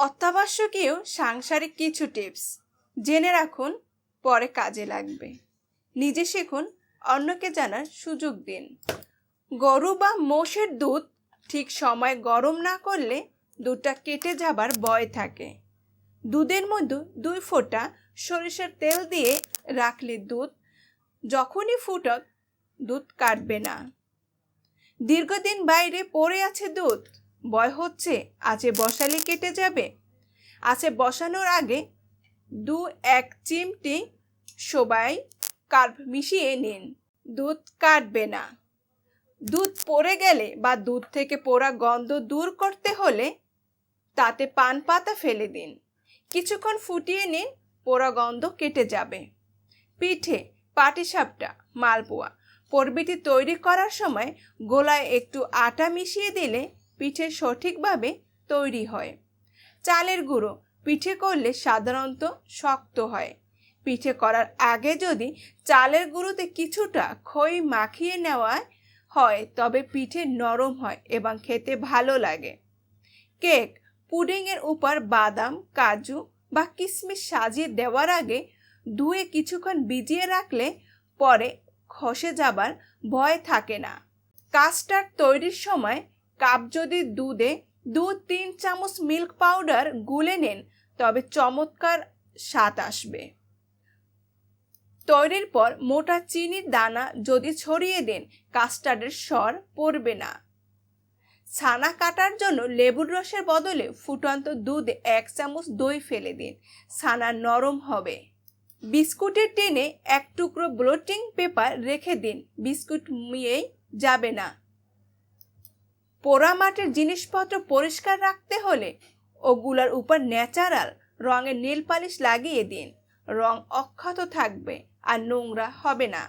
অত্যাবশ্যকীয় সাংসারিক কিছু টিপস জেনে রাখুন, পরে কাজে লাগবে। নিজে শিখুন, অন্যকে জানার সুযোগ দিন। গরু বা মোষের দুধ ঠিক সময় গরম না করলে দুধটা কেটে যাবার ভয় থাকে। দুধের মধ্যে 2 ফোঁটা সরিষার তেল দিয়ে রাখলে দুধ যখনই ফুটক দুধ কাটবে না। দীর্ঘদিন বাইরে পড়ে আছে দুধ, ভয় হচ্ছে আঁচে বসালে কেটে যাবে। আঁচে বসানোর আগে 2-1 চিমটি সবাই কার্ভ মিশিয়ে নিন, দুধ কাটবে না। দুধ পড়ে গেলে বা দুধ থেকে পোড়া গন্ধ দূর করতে হলে তাতে পান পাতা ফেলে দিন, কিছুক্ষণ ফুটিয়ে নিন, পোড়া গন্ধ কেটে যাবে। পিঠে, পাটিসাপটা, মালপোয়া প্রভৃতি তৈরি করার সময় গোলায় একটু আটা মিশিয়ে দিলে পিঠে সঠিকভাবে তৈরি হয়। চালের গুঁড়ো পিঠে করলে সাধারণত শক্ত হয়। পিঠে করার আগে যদি চালের গুঁড়োতে কিছুটা খই মাখিয়ে নেওয়া হয় তবে পিঠে নরম হয় এবং খেতে ভালো লাগে। কেক, পুডিংয়ের উপর বাদাম, কাজু বা কিশমিশ সাজিয়ে দেওয়ার আগে ধুয়ে কিছুক্ষণ ভিজিয়ে রাখলে পরে খসে যাবার ভয় থাকে না। কাস্টার্ড তৈরির সময় কাপ যদি দুধে 2-3 চামচ মিল্ক পাউডার গুলে নেন তবে চমৎকার স্বাদ আসবে। তৈরির পর মোটা চিনির দানা যদি ছড়িয়ে দেন কাস্টার্ডের স্বর পড়বে না। ছানা কাটার জন্য লেবুর রসের বদলে ফুটন্ত দুধে 1 চামচ দই ফেলে দিন, ছানা নরম হবে। বিস্কুটের টিনে 1 টুকরো ব্লোটিং পেপার রেখে দিন, বিস্কুট মুয়েই যাবে না। পোড়া মাটির জিনিসপত্র পরিষ্কার রাখতে হলে ওগুলোর উপর ন্যাচারাল রঙের নীল পালিশ লাগিয়ে দিন, রং অক্ষত থাকবে আর নোংরা হবে না।